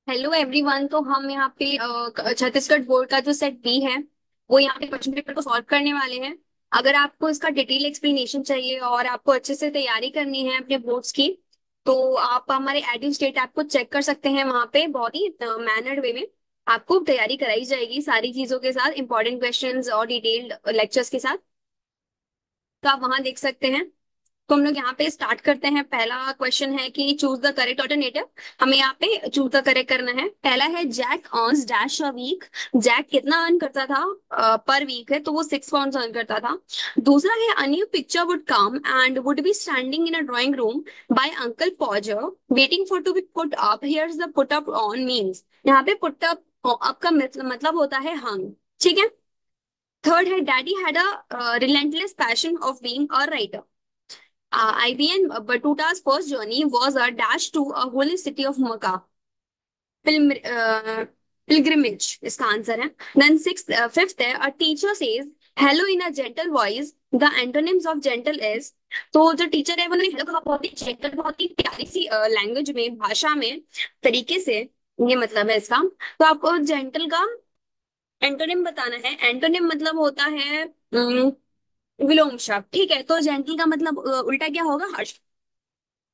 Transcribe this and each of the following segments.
Hello everyone. तो हम यहाँ पे छत्तीसगढ़ बोर्ड का जो सेट बी है वो यहाँ पे क्वेश्चन पेपर को सॉल्व करने वाले हैं। अगर आपको इसका डिटेल एक्सप्लेनेशन चाहिए और आपको अच्छे से तैयारी करनी है अपने बोर्ड्स की, तो आप हमारे एडू स्टेट ऐप को चेक कर सकते हैं। वहाँ पे बहुत ही मैनर्ड वे में आपको तैयारी कराई जाएगी सारी चीजों के साथ, इंपॉर्टेंट क्वेश्चंस और डिटेल्ड लेक्चर्स के साथ। तो आप वहां देख सकते हैं। तो हम लोग यहाँ पे स्टार्ट करते हैं। पहला क्वेश्चन है कि चूज द करेक्ट ऑल्टरनेटिव। हमें यहाँ पे चूज द करेक्ट करना है। पहला है Jack earns dash a week. Jack कितना अर्न करता था पर वीक है, तो वो 6 पाउंड अर्न करता था। दूसरा है a new picture would come and would be standing in a drawing room by uncle Podger waiting for to be put up. Here's the put up on means. यहाँ पे put up up का मतलब होता है हंग। ठीक है। Third है daddy had a relentless passion of being a writer. IBN Batuta's first journey was a dash to a holy city of Makkah. Pilgrim, pilgrimage इसका आंसर है। Then fifth है a teacher says hello in a gentle voice. The antonyms of gentle is। तो जो teacher है उन्होंने hello कहा बहुत ही gentle, बहुत ही प्यारी सी लैंग्वेज में, भाषा में, तरीके से। ये मतलब है इसका। तो आपको जेंटल का एंटोनिम बताना है। एंटोनिम मतलब होता है विलोम शब्द। ठीक है, तो जेंटल का मतलब उल्टा क्या होगा? हर्ष।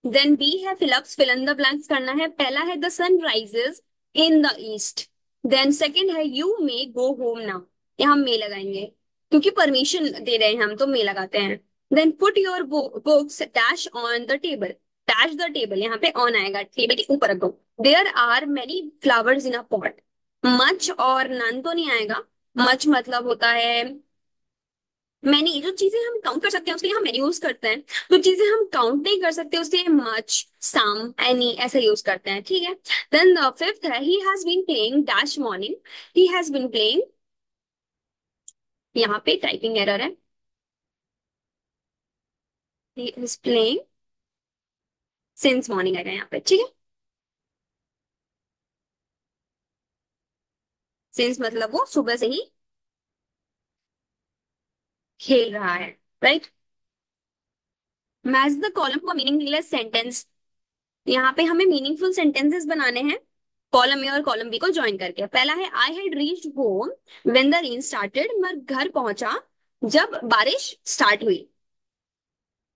देन बी है fill ups, fill in the blanks करना है। पहला है the sun rises in the east. Then second है you may go home now. यहाँ हम मे लगाएंगे क्योंकि परमिशन दे रहे हैं हम, तो मे लगाते हैं। Then put your books dash on the table. Dash the table, यहाँ पे ऑन आएगा, टेबल के ऊपर रख दो। There are many flowers in a pot. Much और नन तो नहीं आएगा। मच मतलब होता है मैनी। जो चीजें हम काउंट कर सकते हैं उसके लिए हम मैनी यूज करते हैं। जो चीजें हम काउंट नहीं कर सकते उसके लिए मच, सम, एनी ऐसा यूज करते हैं। ठीक है। देन द फिफ्थ है he has been playing dash morning. He has been playing, यहाँ पे टाइपिंग एरर है। He is playing since morning आएगा यहाँ पे। ठीक है। सिंस मतलब वो सुबह से ही खेल रहा है। Right. Match the column for meaningless sentence. यहाँ पे हमें मीनिंगफुल सेंटेंसेस बनाने हैं कॉलम ए और कॉलम बी को ज्वाइन करके। पहला है I had reached home when the rain started. मैं घर पहुंचा जब बारिश स्टार्ट हुई।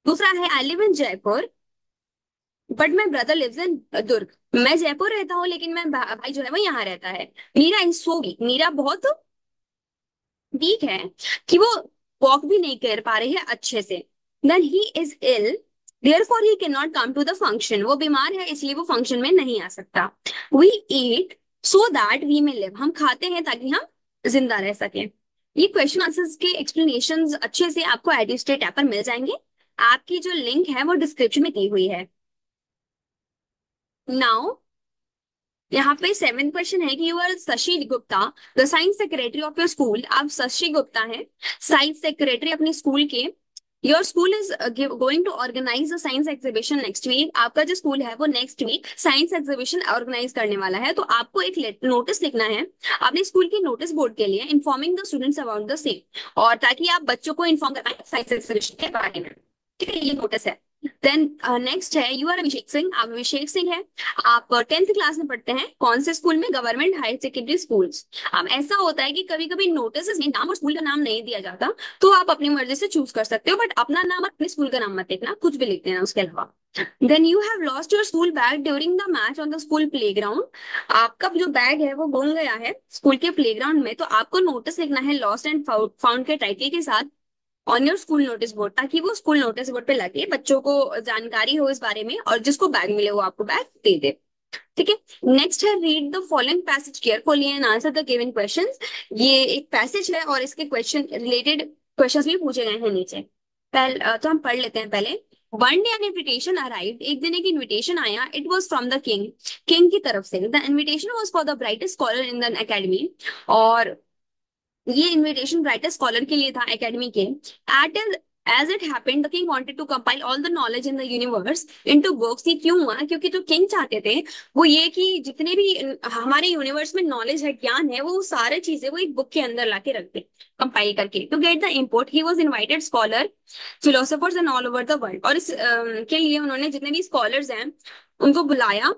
दूसरा है I live in Jaipur but my brother lives in Durg. मैं जयपुर रहता हूँ लेकिन मैं भाई जो है वो यहाँ रहता है। Meera is so weak. Meera बहुत वीक है कि वो वॉक भी नहीं कर पा रही है अच्छे से। Then he is ill therefore he can not come to the function. वो बीमार है इसलिए वो फंक्शन में नहीं आ सकता। We eat so that we may live. हम खाते हैं ताकि हम जिंदा रह सकें। ये क्वेश्चन आंसर्स के एक्सप्लेनेशंस अच्छे से आपको एडुस्टेट ऐप पर मिल जाएंगे। आपकी जो लिंक है वो डिस्क्रिप्शन में दी हुई है। नाउ यहाँ पे सेवेंथ क्वेश्चन है कि you are Shashi Gupta the science secretary of your school. आप शशि गुप्ता हैं, साइंस सेक्रेटरी अपने स्कूल के। Your school is going to organise a science exhibition next week. आपका जो स्कूल है वो next week science exhibition organise करने वाला है। तो आपको एक नोटिस लिखना है अपने स्कूल के नोटिस बोर्ड के लिए, informing the students about the same, और ताकि आप बच्चों को इन्फॉर्म कर पाए साइंस एग्जीबिशन के बारे में। ठीक है, ये नोटिस है। देन नेक्स्ट है यू आर अभिषेक सिंह। आप अभिषेक सिंह है। आप 10th क्लास में पढ़ते हैं। कौन से स्कूल में? Government higher secondary schools. अब ऐसा होता है कि कभी कभी नोटिस में नाम और स्कूल का नाम नहीं दिया जाता, तो आप अपनी मर्जी से चूज कर सकते हो, बट अपना नाम अपने स्कूल का नाम मत लिखना, कुछ भी लिख देना उसके अलावा। Then you have lost your school bag during the match on the school playground. आपका जो बैग है वो गुम गया है स्कूल के प्लेग्राउंड में, तो आपको नोटिस लिखना है लॉस्ट एंड फाउंड के टाइटल के साथ on your school notice board, ताकि वो स्कूल नोटिस बोर्ड पे लगे, बच्चों को जानकारी हो इस बारे में, और जिसको बैग मिले वो आपको बैग दे दे। ठीक है। नेक्स्ट है read the following passage carefully and answer the given questions. ये एक पैसेज है और इसके क्वेश्चन रिलेटेड क्वेश्चंस भी पूछे गए हैं नीचे। तो हम पढ़ लेते हैं पहले। One day an invitation arrived. एक दिन एक इन्विटेशन आया। It was from the king. King की तरफ से। The invitation was for the brightest scholar in the academy. और ये इनविटेशन ब्राइटेस्ट स्कॉलर के लिए था एकेडमी के। At as it happened the king wanted to compile all the knowledge in the universe into books. ये क्यों हुआ? क्योंकि जो किंग चाहते थे वो ये कि जितने भी हमारे यूनिवर्स में नॉलेज है, ज्ञान है, वो सारे चीजें वो एक बुक के अंदर लाके रख दे कंपाइल करके। To get the import he was invited scholar philosophers and all over the world. और इस के लिए उन्होंने जितने भी स्कॉलर्स हैं उनको बुलाया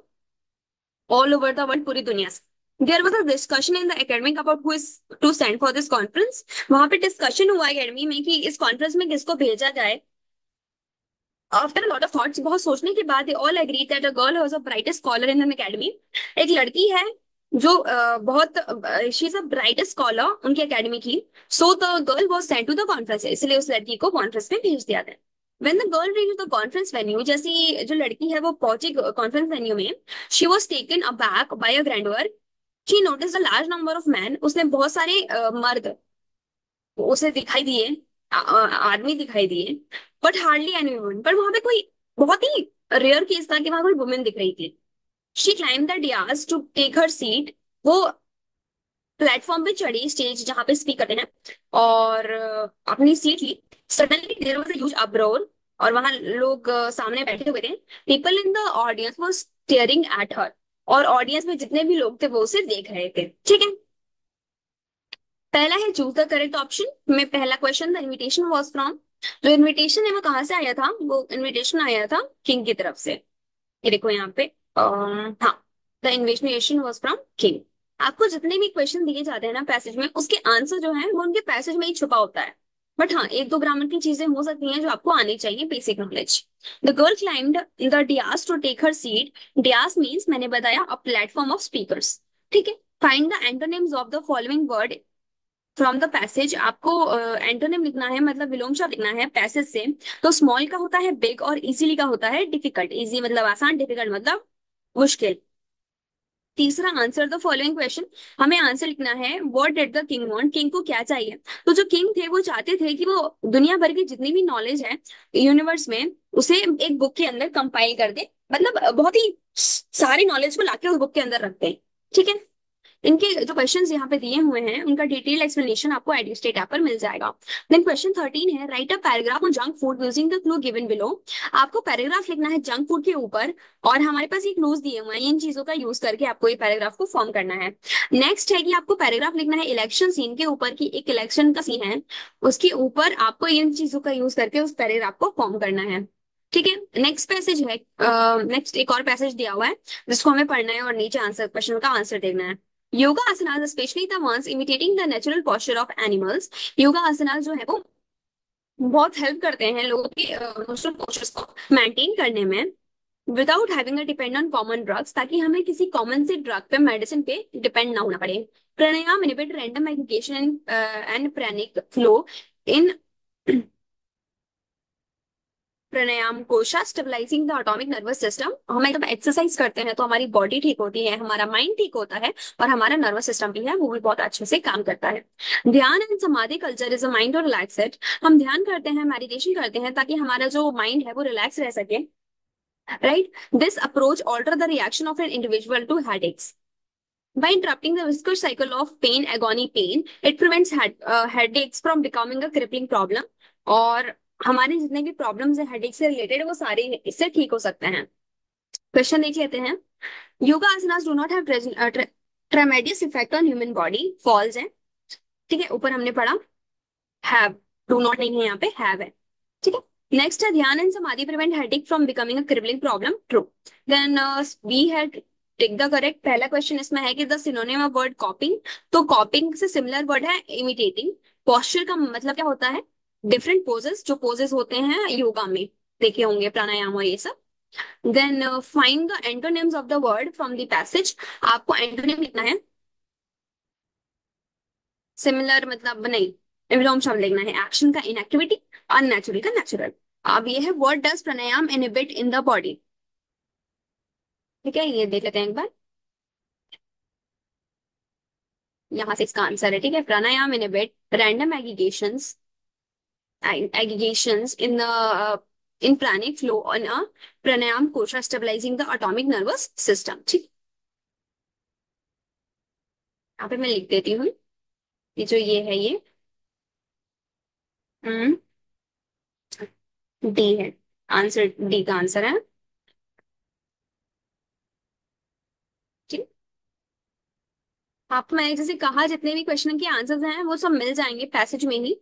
ऑल ओवर द वर्ल्ड, पूरी दुनिया से। There was a discussion in the academic about who is to send for this conference. वहां पे डिस्कशन हुआ एकेडमी में कि इस कॉन्फ्रेंस में किसको भेजा जाए। आफ्टर लॉट ऑफ थॉट्स, बहुत सोचने के बाद, they all agree that a girl was a brightest scholar in an academy. एक लड़की है जो बहुत, she is a brightest scholar उनकी एकेडमी की। So the girl was sent to the conference, इसलिए उस लड़की को कॉन्फ्रेंस में भेज दिया गया। When the girl reached the conference venue, जैसी जो लड़की है वो पहुंची कॉन्फ्रेंस वेन्यू में, she was taken aback by a grandeur. She noticed a large number of men. उसने बहुत सारे मर्द उसे दिखाई दिए, आदमी दिखाई दिए, बट हार्डली एनी वुमन। पर वहां पे कोई, बहुत ही रेयर केस था कि वहां कोई वुमेन दिख रही थी। She climb the dais to take her seat. वो प्लेटफॉर्म पे चढ़ी, स्टेज जहां पे स्पीक करते हैं, और अपनी सीट ली। Suddenly there was a huge uproar, और वहां लोग सामने बैठे हुए थे। People in the audience was staring at her, और ऑडियंस में जितने भी लोग थे वो उसे देख रहे थे। ठीक है, पहला है चूज द करेक्ट ऑप्शन में। पहला question, the invitation was from. जो इनविटेशन है वो कहाँ से आया था? वो इनविटेशन आया था किंग की तरफ से। ये देखो यहाँ पे, हाँ, the invitation was from king. आपको जितने भी क्वेश्चन दिए जाते हैं ना पैसेज में, उसके आंसर जो है वो उनके पैसेज में ही छुपा होता है। बट हाँ, एक दो ग्रामर की चीजें हो सकती हैं जो आपको आनी चाहिए, basic knowledge. The girl climbed the dais to take her seat. Dais means, मैंने बताया, अ प्लेटफॉर्म ऑफ स्पीकर्स। ठीक है, find the antonyms of the following word from the passage. आपको एंटोनिम लिखना है, मतलब विलोम शब्द लिखना है पैसेज से। तो स्मॉल का होता है बिग, और इजीली का होता है डिफिकल्ट। इजी मतलब आसान, डिफिकल्ट मतलब मुश्किल। तीसरा, आंसर द फॉलोइंग क्वेश्चन। हमें आंसर लिखना है, what did the king want. King को क्या चाहिए? तो जो किंग थे वो चाहते थे कि वो दुनिया भर की जितनी भी नॉलेज है यूनिवर्स में, उसे एक बुक के अंदर कंपाइल कर दे। मतलब बहुत ही सारी नॉलेज को लाके उस बुक के अंदर रखते हैं। ठीक है, इनके जो क्वेश्चंस यहाँ पे दिए हुए हैं उनका डिटेल एक्सप्लेनेशन आपको एडुस्टेट ऐप पर मिल जाएगा। देन क्वेश्चन 13 है, right a paragraph on junk food using the clue given below. आपको पैराग्राफ लिखना है जंक फूड के ऊपर, और हमारे पास ये क्लूज दिए हुए हैं, इन चीजों का यूज करके आपको ये पैराग्राफ को फॉर्म करना है। नेक्स्ट है कि आपको पैराग्राफ लिखना है इलेक्शन सीन के ऊपर, की एक इलेक्शन का सीन है, उसके ऊपर आपको इन चीजों का यूज करके उस पैराग्राफ को फॉर्म करना है। ठीक है, नेक्स्ट पैसेज है, नेक्स्ट एक और पैसेज दिया हुआ है जिसको हमें पढ़ना है, और नीचे आंसर, क्वेश्चन का आंसर देना है। Yoga asanas, specially the ones imitating the natural posture of animals। Yoga asanas जो है वो बहुत हेल्प करते हैं लोगों के नेचुरल पोस्चर्स को मेंटेन करने में, without having a depend on common drugs, ताकि हमें किसी कॉमन से ड्रग पे, मेडिसिन पे डिपेंड ना होना पड़े। Pranayama inhibit random execution and pranic flow in pranayama kosha, stabilising the autonomic nervous system. हम जब एक्सरसाइज करते हैं तो हमारी बॉडी ठीक होती है, हमारा माइंड ठीक होता है, और हमारा नर्वस सिस्टम भी है वो भी बहुत अच्छे से काम करता है। ध्यान एंड समाधि कल्चर इज अ माइंड और रिलैक्स इट। हम ध्यान करते हैं, मेडिटेशन करते हैं, ताकि हमारा जो माइंड है वो रिलैक्स रह सके। Right, this approach alter the reaction of an individual to headaches by interrupting the viscous cycle of pain, agony, pain. It prevents headaches from becoming a crippling problem. और हमारे जितने भी प्रॉब्लम्स है headache से related, वो सारे इससे ठीक हो सकते हैं। क्वेश्चन देख लेते हैं। Yoga asanas do not have tremendous effect on human body, false है। ठीक है, ऊपर हमने पढ़ा हैव, डू नॉट नहीं है, यहाँ पे हैव है। ठीक है, नेक्स्ट है, dhyana and samadhi prevent headache from becoming a crippling problem, true. Then we had tick the correct. पहला क्वेश्चन इसमें है कि the synonym of word copying. तो कॉपिंग से सिमिलर वर्ड है इमिटेटिंग। पोस्चर का मतलब क्या होता है? डिफरेंट पोजेस, जो पोजेस होते हैं योगा में देखे होंगे, प्राणायाम और ये सब। Then find the antonyms of the word from the passage. आपको एंटोनिम लिखना है, सिमिलर मतलब नहीं, विलोम शब्द लिखना है। एक्शन का इनएक्टिविटी, अननेचुरल का नेचुरल। अब ये है, what does pranayama inhibit in the body. ठीक है, ये देख लेते हैं एक बार, यहाँ से इसका आंसर है। ठीक है, pranayama inhibit random aggregations in pranic flow on a pranayama kosha, stabilising the autonomic nervous system. ठीक, यहाँ पे मैं लिख देती हूँ, ये जो ये है ये डी है, आंसर डी का आंसर है। ठीक, आपको मैंने जैसे कहा, जितने भी क्वेश्चन के आंसर्स हैं वो सब मिल जाएंगे पैसेज में ही।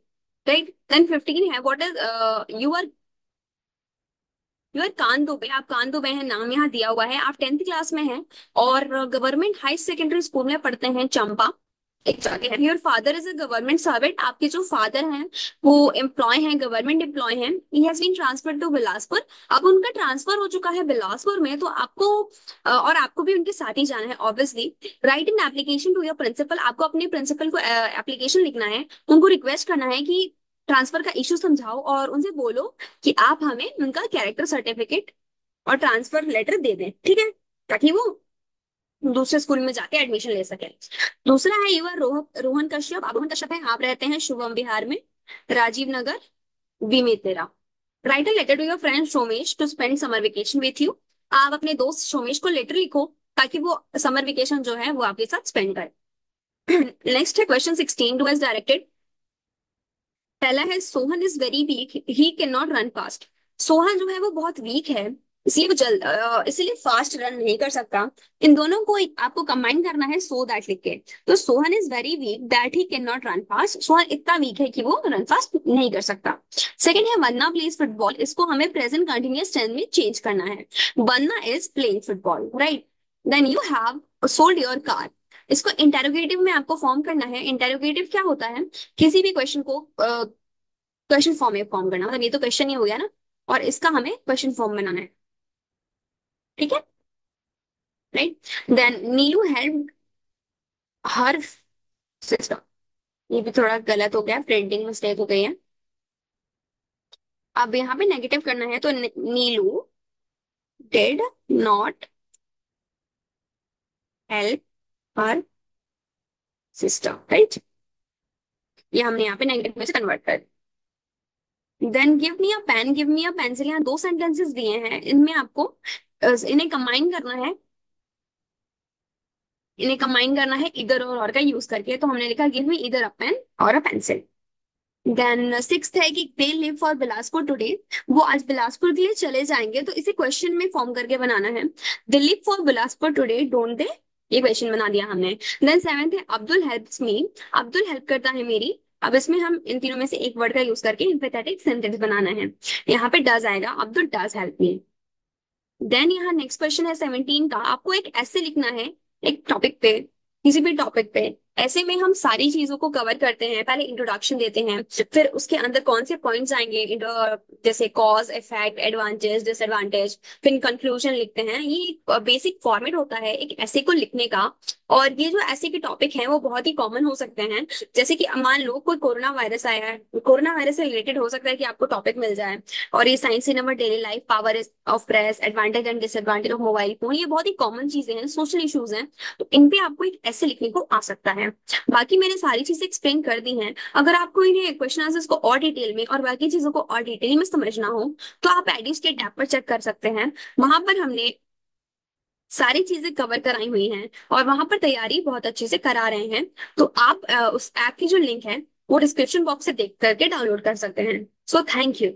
राइट, देन 15 है, what is you are you are कान दुबे, आप कान दुबे हैं, नाम यहाँ दिया हुआ है, आप 10th क्लास में हैं और गवर्नमेंट हाई सेकेंडरी स्कूल में पढ़ते हैं, चंपा एक जगह है। Your father is a government servant, आपके जो फादर हैं वो एम्प्लॉय हैं, गवर्नमेंट एम्प्लॉय हैं। He has been transferred to Bilaspur, अब उनका ट्रांसफर हो चुका है बिलासपुर में, तो आपको और आपको भी उनके साथ ही जाना है obviously. Write in application to your principal, आपको अपने प्रिंसिपल को एप्लीकेशन लिखना है, उनको रिक्वेस्ट करना है कि ट्रांसफर का इशू समझाओ और उनसे बोलो कि आप हमें उनका कैरेक्टर सर्टिफिकेट और ट्रांसफर लेटर दे दें, ठीक है, ताकि वो दूसरे स्कूल में जाके एडमिशन ले सके। दूसरा है युवा रोहन कश्यप, आप रोहन कश्यप है, आप रहते हैं शुभम विहार में, Rajiv Nagar, Bemetara. Write a letter to your friend Somesh to spend summer vacation with you, आप अपने दोस्त सोमेश को लेटर लिखो ताकि वो समर वेकेशन जो है वो आपके साथ स्पेंड करे। नेक्स्ट है क्वेश्चन 16 टू एज डायरेक्टेड। पहला है Sohan is very weak, he can not run fast. Sohan जो है वो बहुत वीक है, इसलिए वो इसलिए फास्ट रन नहीं कर सकता। इन दोनों को आपको कंबाइन करना है, सो दैट लिख के। तो Sohan is very week that he can not run fast, Sohan इतना वीक है कि वो रन फास्ट नहीं कर सकता। सेकंड है वन्ना प्लेज फुटबॉल, इसको हमें प्रेजेंट कंटिन्यूअस टेंस में चेंज करना है। वन्ना is playing football, right. Then you have sold your car, इसको इंटेरोगेटिव में आपको फॉर्म करना है। इंटेरोगेटिव क्या होता है, किसी भी क्वेश्चन को क्वेश्चन फॉर्म में फॉर्म करना, मतलब ये तो क्वेश्चन ही हो गया ना, और इसका हमें क्वेश्चन फॉर्म बनाना है, ठीक है, राइट। देन नीलू हेल्प हर सिस्टर, ये भी थोड़ा गलत हो गया, प्रिंटिंग मिस्टेक हो गई है। अब यहाँ पे नेगेटिव करना है, तो Neelu did not help her sister, right. ये हमने यहाँ पे नेगेटिव में से कन्वर्ट कर। Then give me a pen, give me a pencil, यहाँ दो सेंटेंसेस दिए हैं, इनमें आपको इन्हें कंबाइन करना है, इन्हें कंबाइन करना है इधर और का यूज करके। तो हमने लिखा गिव मी इधर अ पेन और अ पेंसिल। देन सिक्स्थ है कि they live for Bilaspur today, वो आज बिलासपुर के लिए चले जाएंगे, तो इसे क्वेश्चन में फॉर्म करके बनाना है। They live for Bilaspur today don't they, ये क्वेश्चन बना दिया हमने। देन सेवेंथ है Abdul helps me, Abdul help करता है मेरी। अब इसमें हम इन तीनों में से एक वर्ड का यूज करके एम्फेथेटिक सेंटेंस बनाना है। यहाँ पे डज आएगा, Abdul does help me. Then यहाँ नेक्स्ट क्वेश्चन है 17 का, आपको एक ऐसे लिखना है एक टॉपिक पे, किसी भी टॉपिक पे। ऐसे में हम सारी चीजों को कवर करते हैं, पहले इंट्रोडक्शन देते हैं, फिर उसके अंदर कौन से पॉइंट्स आएंगे, जैसे कॉज इफेक्ट एडवांटेज डिसएडवांटेज, फिर कंक्लूजन लिखते हैं। ये बेसिक फॉर्मेट होता है एक ऐसे को लिखने का। और ये जो ऐसे के टॉपिक हैं वो बहुत ही कॉमन हो सकते हैं, जैसे कि मान लो कोई कोरोना वायरस आया है, कोरोना वायरस से रिलेटेड हो सकता है कि आपको टॉपिक मिल जाए। और ये science in our daily life, power of press, advantage and disadvantage of mobile phone, ये बहुत ही कॉमन चीजें हैं, सोशल इश्यूज हैं, तो इन पे आपको एक ऐसे लिखने को आ सकता है। बाकी मैंने सारी चीजें एक्सप्लेन कर दी हैं। अगर आपको इन्हें क्वेश्चन आंसर्स को और डिटेल में और बाकी चीजों को और डिटेल में समझना हो तो आप एडिस के टैब पर चेक कर सकते हैं, वहां पर हमने सारी चीजें कवर कराई हुई हैं और वहां पर तैयारी बहुत अच्छे से करा रहे हैं। तो आप उस ऐप की जो लिंक है वो डिस्क्रिप्शन बॉक्स से देख करके डाउनलोड कर सकते हैं। So thank you.